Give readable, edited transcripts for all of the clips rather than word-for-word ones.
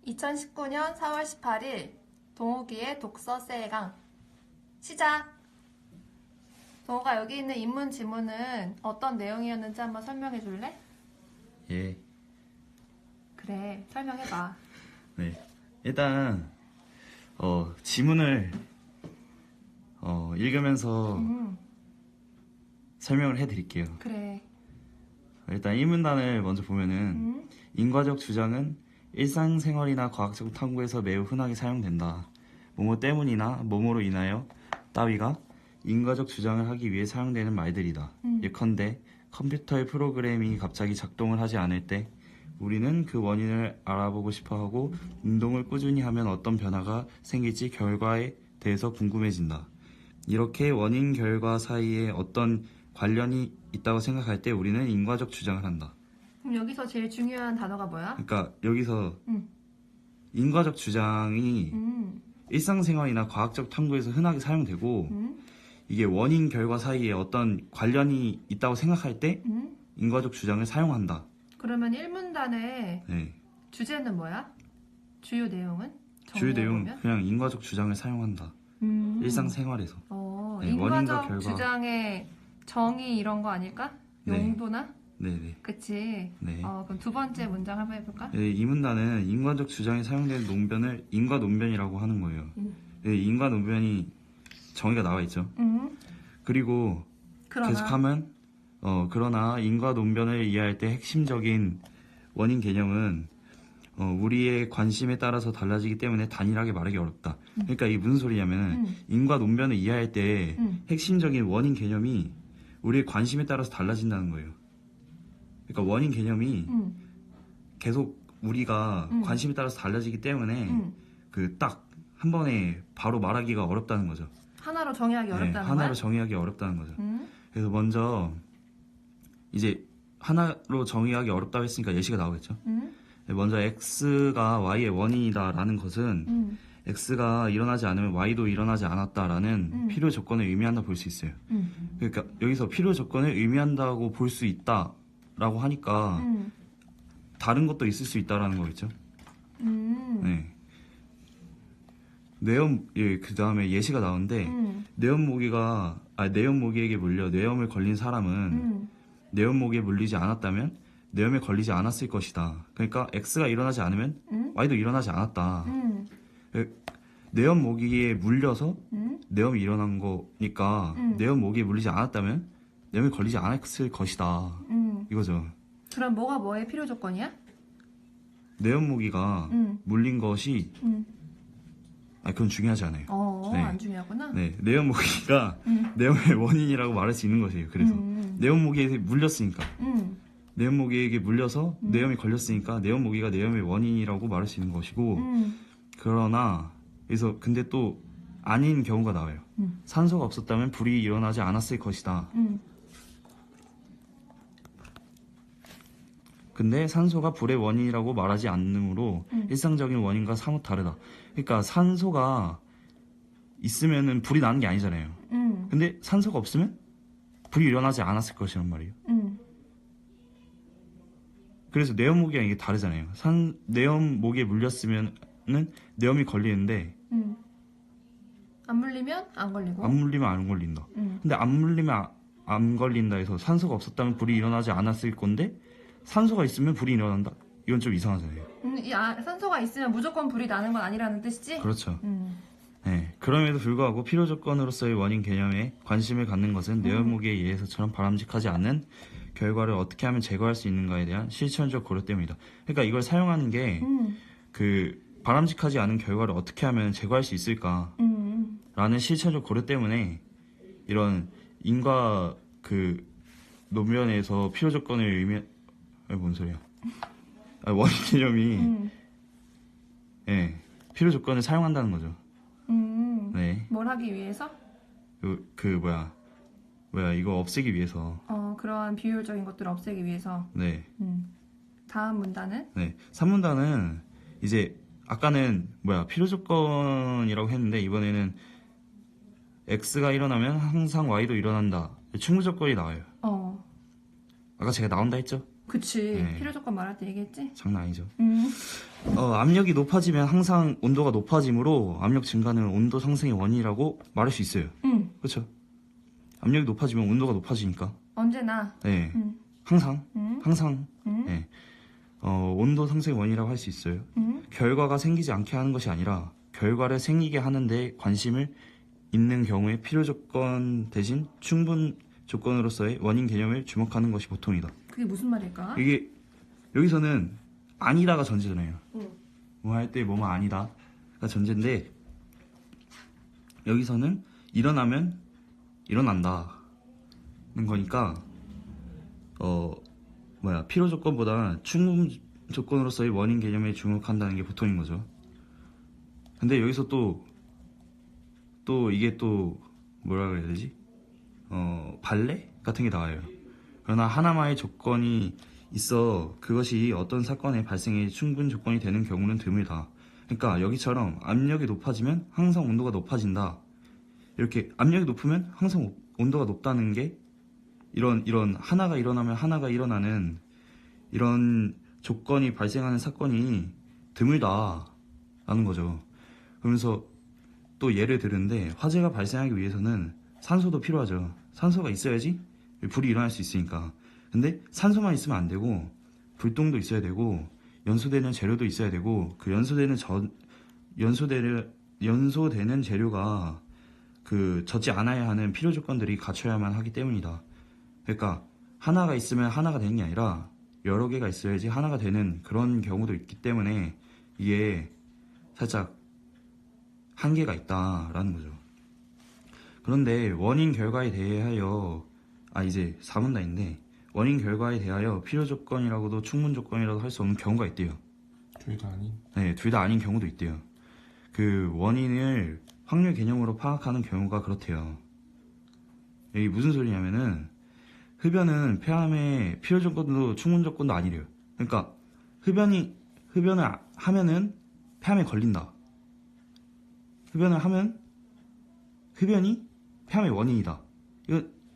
2019년 4월 18일 동욱이의 독서 세강 시작! 동욱아, 여기 있는 인문 지문은 어떤 내용이었는지 한번 설명해 줄래? 예. 그래, 설명해봐. 네. 일단 지문을 읽으면서 설명을 해드릴게요. 그래. 일단 이 문단을 먼저 보면은 인과적 주장은 일상생활이나 과학적 탐구에서 매우 흔하게 사용된다. 뭐뭐 때문이나 뭐뭐로 인하여 따위가 인과적 주장을 하기 위해 사용되는 말들이다. 예컨대 컴퓨터의 프로그램이 갑자기 작동을 하지 않을 때 우리는 그 원인을 알아보고 싶어하고 운동을 꾸준히 하면 어떤 변화가 생길지 결과에 대해서 궁금해진다. 이렇게 원인 결과 사이에 어떤 관련이 있다고 생각할 때 우리는 인과적 주장을 한다. 그럼 여기서 제일 중요한 단어가 뭐야? 그러니까 여기서 인과적 주장이 일상생활이나 과학적 탐구에서 흔하게 사용되고 이게 원인 결과 사이에 어떤 관련이 있다고 생각할 때 인과적 주장을 사용한다. 그러면 1문단의 네. 주제는 뭐야? 주요 내용은? 주요 내용 정리해보면? 그냥 인과적 주장을 사용한다. 일상생활에서. 네, 원인과 인과적 결과. 주장의 정의 이런 거 아닐까? 네. 용도나? 네네. 그치. 네. 그럼 두 번째 문장 한번 해볼까? 네, 이 문단은 인과적 주장에 사용되는 논변을 인과 논변이라고 하는 거예요. 네, 인과 논변이 정의가 나와 있죠. 그리고 그러나 계속하면 그러나 인과 논변을 이해할 때 핵심적인 원인 개념은 우리의 관심에 따라서 달라지기 때문에 단일하게 말하기 어렵다. 그러니까 이게 무슨 소리냐면 인과 논변을 이해할 때 핵심적인 원인 개념이 우리의 관심에 따라서 달라진다는 거예요. 그러니까 원인 개념이 계속 우리가 관심에 따라서 달라지기 때문에 그 딱 한 번에 바로 말하기가 어렵다는 거죠. 하나로 정의하기 어렵다는 거야? 하나로 정의하기 어렵다는 거죠. 그래서 먼저 이제 하나로 정의하기 어렵다고 했으니까 예시가 나오겠죠. 먼저 x가 y의 원인이다라는 것은 x가 일어나지 않으면 y도 일어나지 않았다라는 필요 조건을 의미한다 볼 수 있어요. 그러니까 여기서 필요 조건을 의미한다고 볼 수 있다라고 하니까 다른 것도 있을 수 있다라는 거겠죠. 네. 그 다음에 예시가 나오는데 뇌염 모기에게 물려 뇌염을 걸린 사람은 뇌염 모기에 물리지 않았다면 뇌염에 걸리지 않았을 것이다. 그러니까 X가 일어나지 않으면 Y도 일어나지 않았다. 뇌염 모기에 물려서 뇌염이 일어난 거니까 뇌염 모기에 물리지 않았다면 뇌염에 걸리지 않았을 것이다. 이거죠. 그럼 뭐가 뭐의 필요 조건이야? 뇌염 모기가 물린 것이 그건 중요하지 않아요. 네. 안 중요하구나. 네, 뇌염 모기가 뇌염의 원인이라고 말할 수 있는 것이에요. 그래서 뇌염 모기에 물렸으니까 뇌염 모기에게 물려서 뇌염이 걸렸으니까 뇌염 모기가 뇌염의 원인이라고 말할 수 있는 것이고 그러나 그래서 근데 또 아닌 경우가 나와요. 산소가 없었다면 불이 일어나지 않았을 것이다. 근데 산소가 불의 원인이라고 말하지 않으므로 일상적인 원인과 사뭇 다르다. 그러니까 산소가 있으면은 불이 나는 게 아니잖아요. 근데 산소가 없으면 불이 일어나지 않았을 것이란 말이에요. 그래서 뇌염 모기랑 이게 다르잖아요. 뇌염 모기에 물렸으면은 뇌염이 걸리는데 안 물리면 안 걸리고. 안 물리면 안 걸린다. 근데 안 물리면 안 걸린다 해서 산소가 없었다면 불이 일어나지 않았을 건데 산소가 있으면 불이 일어난다? 이건 좀 이상하잖아요. 산소가 있으면 무조건 불이 나는 건 아니라는 뜻이지? 그렇죠. 네, 그럼에도 불구하고 필요 조건으로서의 원인 개념에 관심을 갖는 것은 뇌염 모기에 의해서처럼 바람직하지 않는 결과를 어떻게 하면 제거할 수 있는가에 대한 실천적 고려 때문이다. 그러니까 이걸 사용하는 게 그 바람직하지 않은 결과를 어떻게 하면 제거할 수 있을까 라는 실천적 고려 때문에 이런 인과 그 논변에서 필요 조건을 뭔 소리야? 원인 개념이 필요 조건을 사용한다는 거죠. 네. 뭘 하기 위해서? 이거 없애기 위해서. 그러한 비효율적인 것들을 없애기 위해서. 네. 다음 문단은? 네. 3문단은 이제 아까는 필요 조건이라고 했는데 이번에는 X가 일어나면 항상 Y도 일어난다. 충분 조건이 나와요. 아까 제가 나온다 했죠? 그치. 네. 필요 조건 말할 때 얘기했지? 장난 아니죠. 압력이 높아지면 항상 온도가 높아지므로 압력 증가는 온도 상승의 원인이라고 말할 수 있어요. 응. 그렇죠? 압력이 높아지면 온도가 높아지니까. 언제나. 네. 응. 항상. 응. 항상. 응. 네. 온도 상승의 원인이라고 할 수 있어요. 응. 결과가 생기지 않게 하는 것이 아니라 결과를 생기게 하는데 관심을 있는 경우에 필요 조건 대신 충분 조건으로서의 원인 개념을 주목하는 것이 보통이다. 그게 무슨 말일까? 이게 여기서는 아니다가 전제잖아요. 응. 뭐 할 때 뭐뭐 아니다가 전제인데 여기서는 일어나면 일어난다는 거니까 필요 조건보다 충분 조건으로서의 원인 개념에 주목한다는 게 보통인 거죠. 근데 여기서 또 이게 또 뭐라 그래야 되지? 발레 같은 게 나와요. 그러나 하나만의 조건이 있어 그것이 어떤 사건의 발생에 충분 조건이 되는 경우는 드물다. 그러니까 여기처럼 압력이 높아지면 항상 온도가 높아진다. 이렇게 압력이 높으면 항상 온도가 높다는 게 이런 하나가 일어나면 하나가 일어나는 이런 조건이 발생하는 사건이 드물다라는 거죠. 그러면서 또 예를 들는데 화재가 발생하기 위해서는 산소도 필요하죠. 산소가 있어야지 불이 일어날 수 있으니까. 근데 산소만 있으면 안 되고 불똥도 있어야 되고 연소되는 재료도 있어야 되고 그 연소되는 재료가 그 젖지 않아야 하는 필요 조건들이 갖춰야만 하기 때문이다. 그러니까 하나가 있으면 하나가 되는 게 아니라 여러 개가 있어야지 하나가 되는 그런 경우도 있기 때문에 이게 살짝 한계가 있다라는 거죠. 그런데 원인 결과에 대하여 이제 4문단인데 원인 결과에 대하여 필요 조건이라고도 충분 조건이라도 할 수 없는 경우가 있대요. 둘 다 아닌? 네, 둘 다 아닌 경우도 있대요. 그 원인을 확률 개념으로 파악하는 경우가 그렇대요. 이게 무슨 소리냐면은 흡연은 폐암의 필요 조건도 충분 조건도 아니래요. 그러니까 흡연을 하면은 폐암에 걸린다. 흡연을 하면 흡연이 폐암의 원인이다.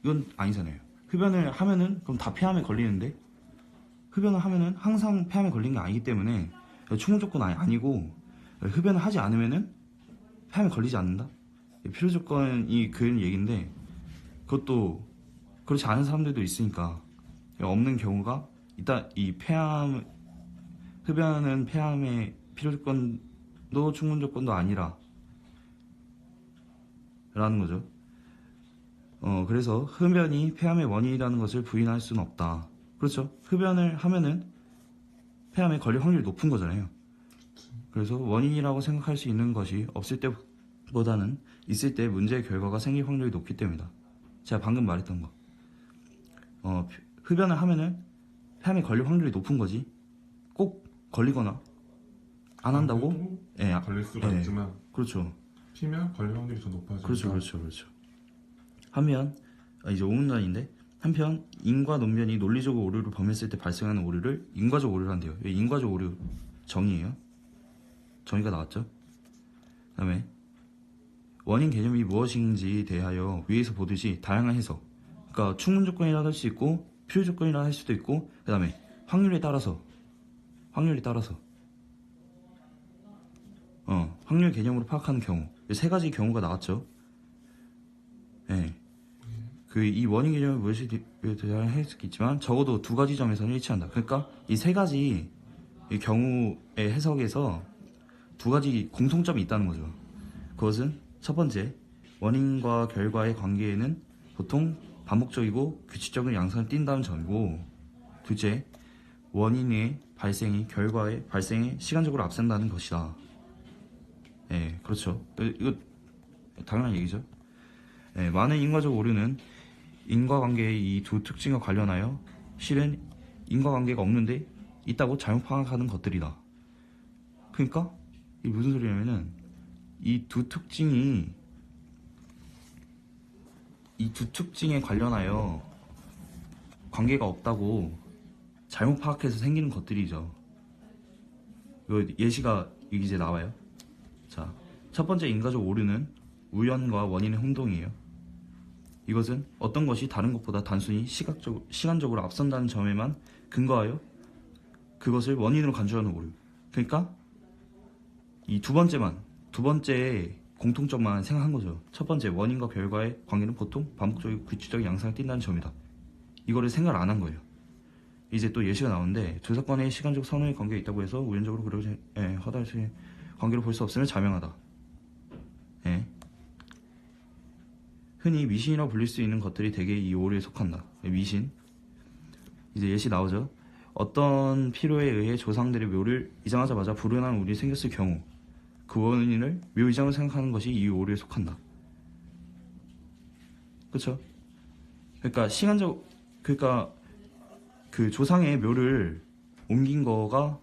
이건 아니잖아요. 흡연을 하면은 그럼 다 폐암에 걸리는데 흡연을 하면은 항상 폐암에 걸린 게 아니기 때문에 충분 조건 아니고 흡연을 하지 않으면은 폐암에 걸리지 않는다. 필요 조건이 그런 얘기인데 그것도 그렇지 않은 사람들도 있으니까 없는 경우가 일단 이 흡연은 폐암의 필요 조건도 충분 조건도 아니라 라는 거죠. 그래서 흡연이 폐암의 원인이라는 것을 부인할 수는 없다. 그렇죠. 흡연을 하면은 폐암에 걸릴 확률이 높은 거잖아요. 그래서 원인이라고 생각할 수 있는 것이 없을 때보다는 있을 때 문제의 결과가 생길 확률이 높기 때문이다. 제가 방금 말했던 거. 흡연을 하면은 폐암에 걸릴 확률이 높은 거지. 꼭 걸리거나 안 한다고? 걸릴 수가 있지만 그렇죠. 피면 걸릴 확률이 더 높아지니까. 그렇죠. 한편 이제 5문단인데 한편 인과 논변이 논리적으로 오류를 범했을 때 발생하는 오류를 인과적 오류를 한대요. 인과적 오류 정의예요. 정의가 나왔죠. 그다음에 원인 개념이 무엇인지에 대하여 위에서 보듯이 다양한 해석. 그러니까 충분 조건이라도 할 수 있고 필요 조건이라도 할 수도 있고 그다음에 확률에 따라서 확률 개념으로 파악하는 경우 세 가지 경우가 나왔죠. 네. 이 원인 개념이 무엇에 대한 해석이 있지만 적어도 두 가지 점에서는 일치한다. 그러니까 이 세 가지 이 경우의 해석에서 두 가지 공통점이 있다는 거죠. 그것은 첫 번째, 원인과 결과의 관계에는 보통 반복적이고 규칙적인 양상을 띈다는 점이고, 둘째, 원인의 발생이 결과의 발생에 시간적으로 앞선다는 것이다. 네, 그렇죠. 이거 당연한 얘기죠. 네, 많은 인과적 오류는 인과관계의 이 두 특징과 관련하여 실은 인과관계가 없는데 있다고 잘못 파악하는 것들이다. 그러니까 이게 무슨 소리냐면은 이 두 특징에 관련하여 관계가 없다고 잘못 파악해서 생기는 것들이죠. 이거 예시가 이제 나와요. 자, 첫 번째 인과적 오류는 우연과 원인의 혼동이에요. 이것은 어떤 것이 다른 것보다 단순히 시간적으로 앞선다는 점에만 근거하여 그것을 원인으로 간주하는 오류. 그러니까 이 두 번째 공통점만 생각한 거죠. 첫 번째, 원인과 결과의 관계는 보통 반복적이고 규칙적인 양상을 띈다는 점이다. 이거를 생각을 안 한 거예요. 이제 또 예시가 나오는데, 두 사건의 시간적 선후의 관계가 있다고 해서 우연적으로 그러지 허다할 수 있는 관계를 볼 수 없으면 자명하다. 예. 흔히 미신이라고 불릴 수 있는 것들이 대개 이 오류에 속한다. 미신. 이제 예시 나오죠. 어떤 필요에 의해 조상들의 묘를 이장하자마자 불운한 운이 생겼을 경우 그 원인을 묘 이장을 생각하는 것이 이 오류에 속한다. 그쵸? 그러니까 그 조상의 묘를 옮긴 거가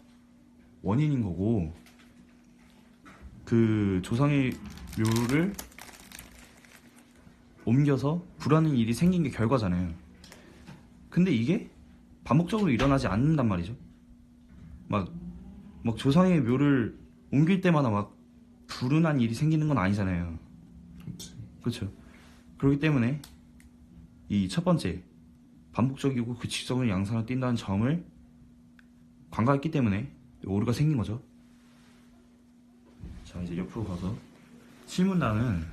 원인인 거고, 그 조상의 묘를 옮겨서 불안한 일이 생긴 게 결과잖아요. 근데 이게 반복적으로 일어나지 않는단 말이죠. 막 조상의 묘를 옮길 때마다 막 불운한 일이 생기는 건 아니잖아요. 그렇죠. 그렇기 때문에 이 첫 번째, 반복적이고 규칙적인 양상을 띈다는 점을 간과했기 때문에 오류가 생긴 거죠. 자, 이제 옆으로 가서 실문단은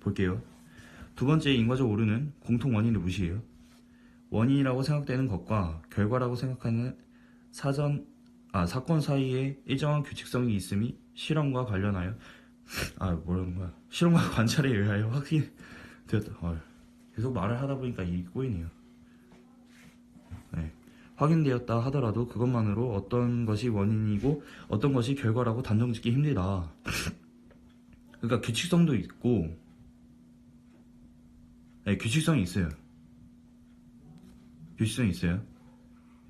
볼게요. 두 번째 인과적 오류는 공통 원인을 무시해요. 원인이라고 생각되는 것과 결과라고 생각하는 사건 사이에 일정한 규칙성이 있음이 실험과 관련하여 뭐라는 거야? 실험과 관찰에 의하여 확인되었다. 계속 말을 하다 보니까 이게 꼬이네요. 네. 확인되었다 하더라도 그것만으로 어떤 것이 원인이고 어떤 것이 결과라고 단정짓기 힘들다. 그러니까 규칙성도 있고, 네, 규칙성이 있어요.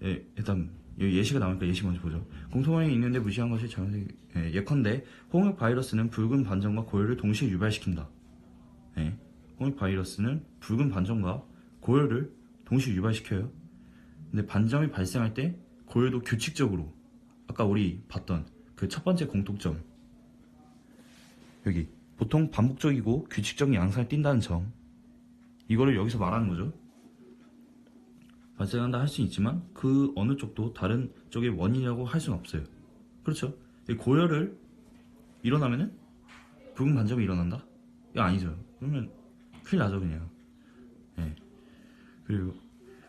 예, 일단 여기 예시가 나오니까 예시 먼저 보죠. 공통원인이 있는데 무시한 것이 잘못된. 예컨대 홍역 바이러스는 붉은 반점과 고열을 동시에 유발시킨다. 예, 홍역 바이러스는 붉은 반점과 고열을 동시에 유발시켜요. 근데 반점이 발생할 때 고열도 규칙적으로, 아까 우리 봤던 그 첫 번째 공통점, 여기 보통 반복적이고 규칙적인 양상을 띈다는 점, 이거를 여기서 말하는 거죠. 발생한다 할 수는 있지만 그 어느 쪽도 다른 쪽의 원인이라고 할 수는 없어요. 그렇죠. 고열을 일어나면은 붉은 반점이 일어난다? 이거 아니죠. 그러면 큰일 나죠 그냥. 예. 그리고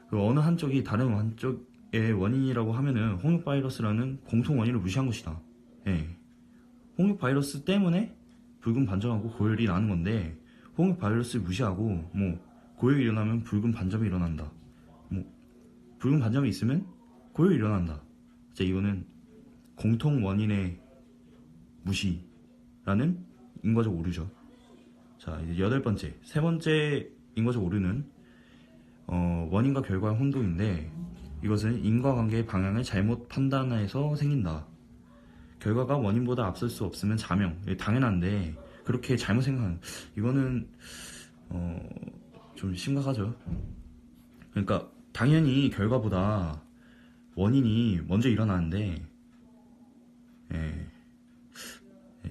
그 어느 한쪽이 다른 한쪽의 원인이라고 하면은 홍역 바이러스라는 공통 원인을 무시한 것이다. 예. 홍역 바이러스 때문에 붉은 반점하고 고열이 나는 건데, 홍역 바이러스를 무시하고 고열이 일어나면 붉은 반점이 일어난다. 붉은 반점이 있으면 고열이 일어난다. 자, 이거는 공통 원인의 무시라는 인과적 오류죠. 자, 이제 세 번째 인과적 오류는 원인과 결과의 혼동인데, 이것은 인과관계의 방향을 잘못 판단해서 생긴다. 결과가 원인보다 앞설 수 없으면 자명. 당연한데 그렇게 잘못 생각하는, 이거는 좀 심각하죠. 그러니까 당연히 결과보다 원인이 먼저 일어나는데,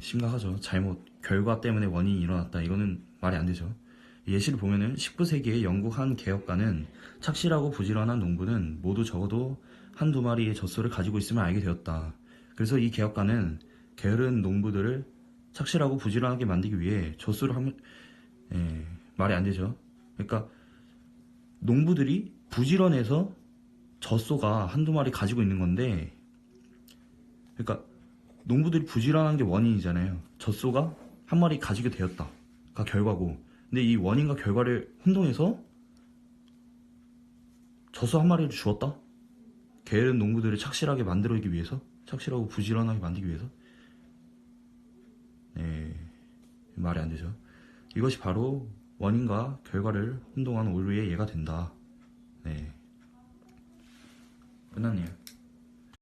심각하죠. 결과 때문에 원인이 일어났다. 이거는 말이 안 되죠. 예시를 보면은 19세기의 영국 한 개혁가는 착실하고 부지런한 농부는 모두 적어도 한두 마리의 젖소를 가지고 있으면 알게 되었다. 그래서 이 개혁가는 게으른 농부들을 착실하고 부지런하게 만들기 위해 젖소를 하면, 말이 안 되죠. 그러니까 농부들이 부지런해서 젖소가 한두 마리 가지고 있는 건데, 그러니까 농부들이 부지런한 게 원인이잖아요. 젖소가 한 마리 가지게 되었다가 결과고, 근데 이 원인과 결과를 혼동해서 젖소 한 마리를 주었다? 게으른 농부들을 착실하게 만들기 위해서, 착실하고 부지런하게 만들기 위해서, 말이 안 되죠. 이것이 바로 원인과 결과를 혼동한 오류의 예가 된다. 네, 끝났네요.